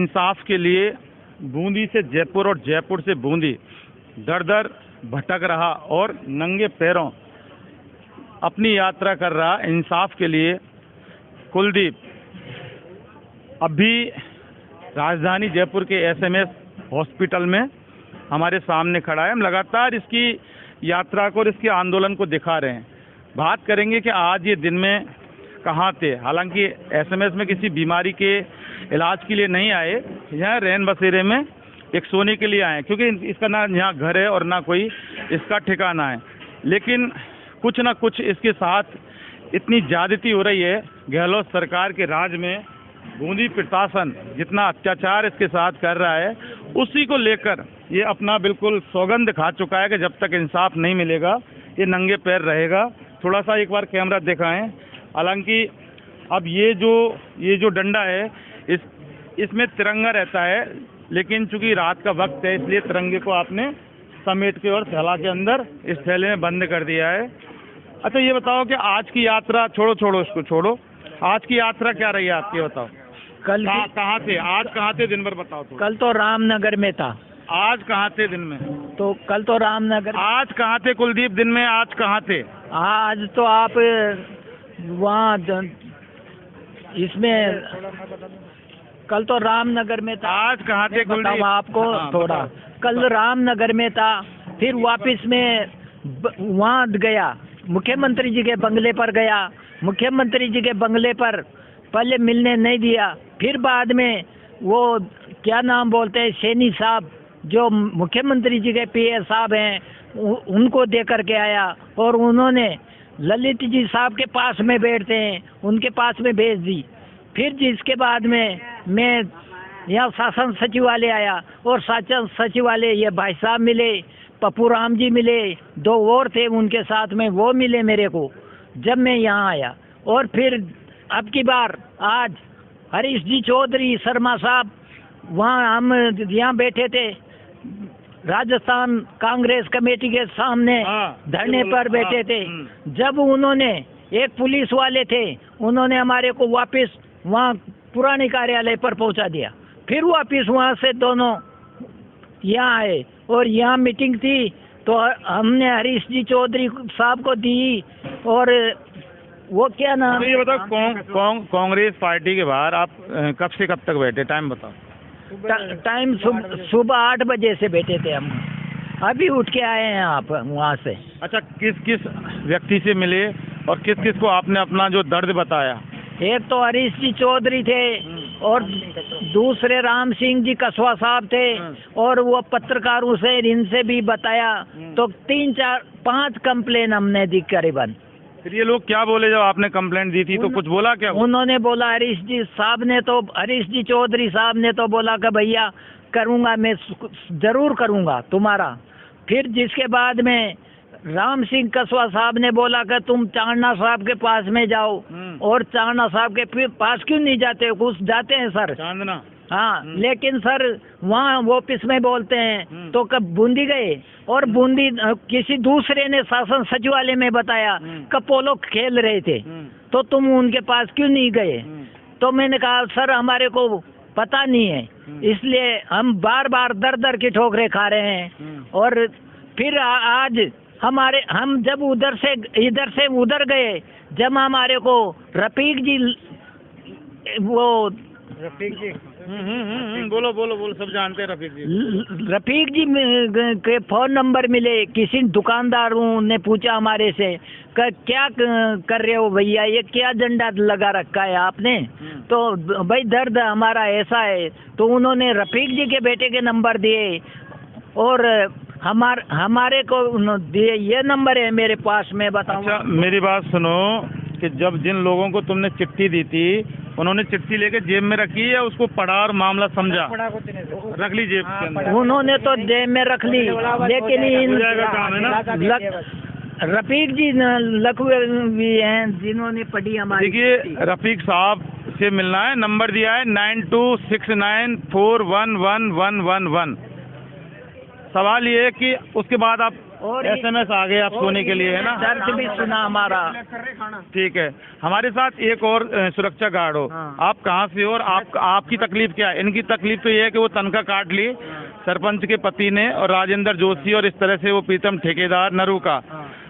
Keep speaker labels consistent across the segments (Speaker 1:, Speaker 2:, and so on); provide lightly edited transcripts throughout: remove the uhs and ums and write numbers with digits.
Speaker 1: इंसाफ के लिए बूंदी से जयपुर और जयपुर से बूंदी दर दर भटक रहा और नंगे पैरों अपनी यात्रा कर रहा इंसाफ के लिए कुलदीप अभी राजधानी जयपुर के एसएमएस हॉस्पिटल में हमारे सामने खड़ा है। हम लगातार इसकी यात्रा को और इसके आंदोलन को दिखा रहे हैं। बात करेंगे कि आज ये दिन में कहाँ थे। हालांकि एसएमएस में किसी बीमारी के इलाज के लिए नहीं आए, यहाँ रैन बसेरे में एक सोने के लिए आए, क्योंकि इसका ना यहाँ घर है और ना कोई इसका ठिकाना है। लेकिन कुछ ना कुछ इसके साथ इतनी ज्यादती हो रही है गहलोत सरकार के राज में। बूंदी प्रशासन जितना अत्याचार इसके साथ कर रहा है, उसी को लेकर ये अपना बिल्कुल सौगंध खा चुका है कि जब तक इंसाफ नहीं मिलेगा ये नंगे पैर रहेगा। थोड़ा सा एक बार कैमरा दिखाएं। हालांकि अब ये जो डंडा है इसमें तिरंगा रहता है, लेकिन चूंकि रात का वक्त है इसलिए तिरंगे को आपने समेट के और थैला के अंदर इस थैले में बंद कर दिया है। अच्छा ये बताओ कि आज की यात्रा छोड़ो इसको छोड़ो, आज की यात्रा क्या रही है आपकी, बताओ।
Speaker 2: कल
Speaker 1: कहाँ थे आज, कहाँ थे दिन भर बताओ तो।
Speaker 2: कल तो रामनगर में था।
Speaker 1: आज कहाँ थे दिन में?
Speaker 2: तो कल तो रामनगर।
Speaker 1: आज कहाँ थे कुलदीप दिन में, आज कहाँ थे?
Speaker 2: आज तो आप वहाँ इसमें कल तो रामनगर में था।
Speaker 1: आज कहाँ थे कुलदीप?
Speaker 2: आपको थोड़ा कल रामनगर में था, फिर वापस में वहाँ गया, मुख्यमंत्री जी के बंगले पर गया। मुख्यमंत्री जी के बंगले पर पहले मिलने नहीं दिया, फिर बाद में वो क्या नाम बोलते हैं सैनी साहब जो मुख्यमंत्री जी के पीए साहब हैं उनको दे करके आया और उन्होंने ललित जी साहब के पास में बैठते हैं उनके पास में भेज दी। फिर जिसके बाद में मैं यहाँ शासन सचिवालय आया और शासन सचिवालय ये भाई साहब मिले, पप्पू राम जी मिले, दो और थे उनके साथ में, वो मिले मेरे को जब मैं यहाँ आया। और फिर अब की बार आज हरीश जी चौधरी शर्मा साहब वहाँ हम यहाँ बैठे थे राजस्थान कांग्रेस कमेटी के सामने धरने पर बैठे थे। जब उन्होंने एक पुलिस वाले थे उन्होंने हमारे को वापस वहाँ पुराने कार्यालय पर पहुँचा दिया। फिर वापस वहाँ से दोनों यहाँ आए और यहाँ मीटिंग थी तो हमने हरीश जी चौधरी साहब को दी। और वो क्या नाम,
Speaker 1: तो ये बताओ कांग्रेस पार्टी के बाहर आप कब से कब तक बैठे, टाइम बताओ।
Speaker 2: टाइम सुबह 8 बजे से बैठे थे हम, अभी उठ के आए हैं आप वहाँ से।
Speaker 1: अच्छा किस किस व्यक्ति से मिले और किस किस को आपने अपना जो दर्द बताया?
Speaker 2: एक तो हरीश जी चौधरी थे और दूसरे राम सिंह जी कसवा साहब थे और वो पत्रकारों से इनसे भी बताया। तो 3 4 5 कंप्लेन हमने दी करीबन।
Speaker 1: फिर ये लोग क्या बोले जब आपने कंप्लेंट दी थी? तो कुछ बोला क्या?
Speaker 2: उन्होंने बोला हरीश जी चौधरी साहब ने तो बोला कि भैया करूँगा, मैं जरूर करूँगा तुम्हारा। फिर जिसके बाद में राम सिंह कसवा साहब ने बोला कि तुम चांदना साहब के पास में जाओ। और चांदना साहब के पास क्यों नहीं जाते? कुछ जाते हैं सर
Speaker 1: चांदना।
Speaker 2: हाँ लेकिन सर वहाँ ऑफिस में बोलते हैं। तो कब बूंदी गए और बूंदी किसी दूसरे ने शासन सचिवालय में बताया कि पोलो खेल रहे थे, तो तुम उनके पास क्यों नहीं गए? तो मैंने कहा सर हमारे को पता नहीं है, इसलिए हम बार बार दर की ठोकरें खा रहे हैं। और फिर आज हम जब इधर से उधर गए, जब हमारे को रफीक जी
Speaker 1: बोलो सब जानते हैं
Speaker 2: रफीक जी के फोन नंबर मिले। किसी दुकानदारों ने पूछा हमारे से क्या कर रहे हो भैया, ये क्या झंडा लगा रखा है आपने? तो भाई दर्द हमारा ऐसा है। तो उन्होंने रफीक जी के बेटे के नंबर दिए और हमारे को दिए। ये नंबर है मेरे पास, मैं बताऊँ।
Speaker 1: अच्छा मेरी बात सुनो कि जब जिन लोगों को तुमने चिट्ठी दी थी उन्होंने चिट्ठी लेके जेब में रखी या उसको पढ़ा और मामला समझा? रख ली जेब के अंदर।
Speaker 2: उन्होंने तो जेब में रख ली, लेकिन रफीक जी लखवे भी हैं जिन्होंने पढ़ी हमारी।
Speaker 1: देखिए रफीक साहब से मिलना है, नंबर दिया है 9269411111। सवाल ये है कि उसके बाद आप
Speaker 2: और
Speaker 1: SMS आ गए आप सोने के लिए, है ना?
Speaker 2: दर्द भी सुना हमारा।
Speaker 1: ठीक है, हमारे साथ एक और सुरक्षा गार्ड हो।
Speaker 2: हाँ।
Speaker 1: आप कहाँ से हो और आपकी तकलीफ क्या है? इनकी तकलीफ तो ये है कि वो तनख्वाह काट ली सरपंच के पति ने और राजेंद्र जोशी और इस तरह से वो प्रीतम ठेकेदार नरू का।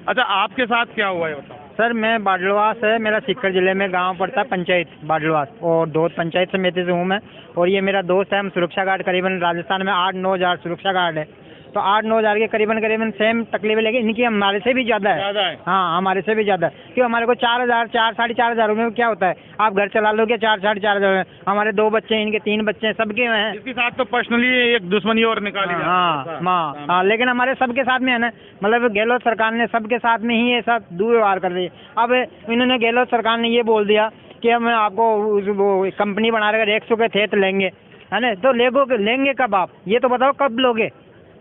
Speaker 1: अच्छा, आपके साथ क्या हुआ है बताओ?
Speaker 3: सर मैं बाडलवास है, मेरा सीकर जिले में गांव पड़ता है, पंचायत बाडलवास, और दो पंचायत समिति से हूँ मैं। और ये मेरा दोस्त है, हम सुरक्षा गार्ड करीबन राजस्थान में 8-9 हज़ार सुरक्षा गार्ड है। तो 8-9 हज़ार के करीबन सेम तकलीफें लेके इनकी हमारे से भी ज़्यादा है। हाँ, हमारे से भी ज़्यादा है, क्यों हमारे को 4,000 साढ़े 4,000 रुपये में क्या होता है? आप घर चला लोगे 4-साढ़े 4,000 में। हमारे 2 बच्चे हैं, इनके 3 बच्चे हैं, सबके हैं।
Speaker 1: इसके साथ तो पर्सनली एक दुश्मनी और निकाली जाती है।
Speaker 3: हाँ, लेकिन हमारे सबके साथ में है ना, मतलब गहलोत सरकार ने सबके साथ में ही ये सब दुर्व्यवहार कर रही है। अब इन्होंने गहलोत सरकार ने ये बोल दिया कि हम आपको वो कंपनी बना रहे 100 के थे तो लेंगे, है ना? तो लेंगे कब आप? ये तो बताओ कब लोगे?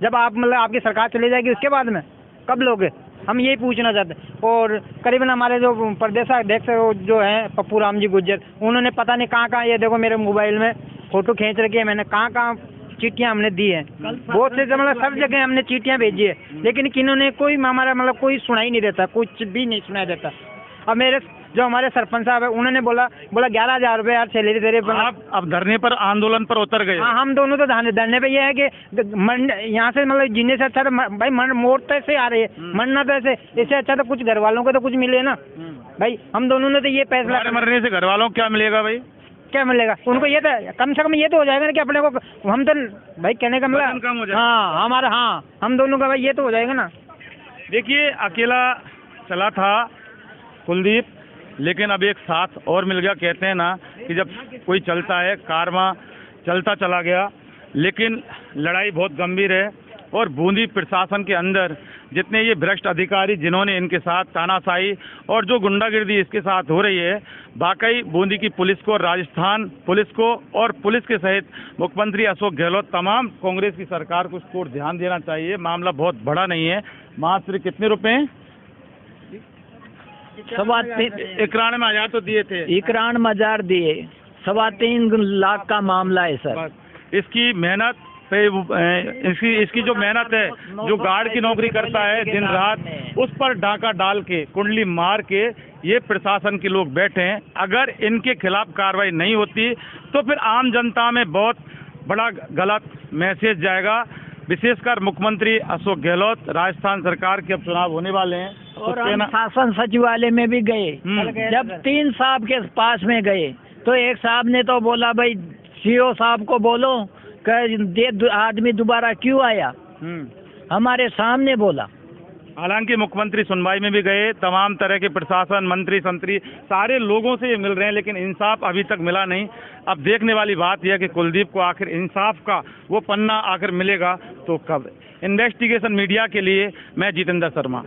Speaker 3: जब आप मतलब आपकी सरकार चली जाएगी उसके बाद में कब लोगे? हम यही पूछना चाहते हैं। और करीबन हमारे जो प्रदेशाध्यक्ष जो हैं पप्पू राम जी गुर्जर, उन्होंने पता नहीं कहाँ ये देखो मेरे मोबाइल में फोटो खींच रखी है, मैंने कहाँ चिट्ठियाँ हमने दी हैं, बहुत से मतलब सब जगह हमने चिट्ठियाँ भेजी है, लेकिन किन्होंने कोई हमारा मतलब कोई सुनाई नहीं देता, कुछ भी नहीं सुनाई देता। अब जो हमारे सरपंच साहब है उन्होंने बोला 11,000 रुपये यार सैलरी दे रहे।
Speaker 1: आप अब धरने पर आंदोलन पर उतर गए?
Speaker 3: हाँ, हम दोनों तो धरने पे ये है कि यहाँ से मतलब जीने से अच्छा तो भाई मौत तो ऐसे आ रही है, मरना तो ऐसे, इससे अच्छा तो कुछ घर वालों को तो कुछ मिले ना भाई। हम दोनों ने तो ये फैसला,
Speaker 1: मरने से घर वालों को क्या मिलेगा भाई?
Speaker 3: क्या मिलेगा उनको? ये तो कम से कम ये तो हो जाएगा ना कि अपने को हम तो भाई कहने का मतलब हाँ हमारा, हाँ हम दोनों का भाई ये तो हो जाएगा ना।
Speaker 1: देखिए, अकेला चला था कुलदीप, लेकिन अब एक साथ और मिल गया। कहते हैं ना कि जब कोई चलता है कारवां चलता चला गया, लेकिन लड़ाई बहुत गंभीर है। और बूंदी प्रशासन के अंदर जितने ये भ्रष्ट अधिकारी जिन्होंने इनके साथ तानाशाही और जो गुंडागिर्दी इसके साथ हो रही है, वाकई बूंदी की पुलिस को, राजस्थान पुलिस को और पुलिस के सहित मुख्यमंत्री अशोक गहलोत, तमाम कांग्रेस की सरकार को इसको ध्यान देना चाहिए। मामला बहुत बड़ा नहीं है, मात्र कितने रुपए हैं? 91 हज़ार तो दिए थे,
Speaker 2: 91 हज़ार दिए, 3.25 लाख का मामला है सर।
Speaker 1: इसकी मेहनत पे इसकी जो मेहनत है, जो गार्ड की नौकरी करता है दिन रात, उस पर डाका डाल के कुंडली मार के ये प्रशासन के लोग बैठे हैं। अगर इनके खिलाफ कार्रवाई नहीं होती तो फिर आम जनता में बहुत बड़ा गलत मैसेज जाएगा। विशेषकर मुख्यमंत्री अशोक गहलोत, राजस्थान सरकार के अब चुनाव होने वाले हैं
Speaker 2: और हम शासन सचिवालय में भी गए। जब 3 साहब के पास में गए तो एक साहब ने तो बोला भाई CO साहब को बोलो कि आदमी दोबारा क्यों आया, हमारे सामने बोला।
Speaker 1: हालांकि मुख्यमंत्री सुनवाई में भी गए, तमाम तरह के प्रशासन मंत्री संतरी सारे लोगों से ये मिल रहे हैं, लेकिन इंसाफ अभी तक मिला नहीं। अब देखने वाली बात यह है कि कुलदीप को आखिर इंसाफ का वो पन्ना आखिर मिलेगा तो कब। इन्वेस्टिगेशन मीडिया के लिए मैं जितेंद्र शर्मा।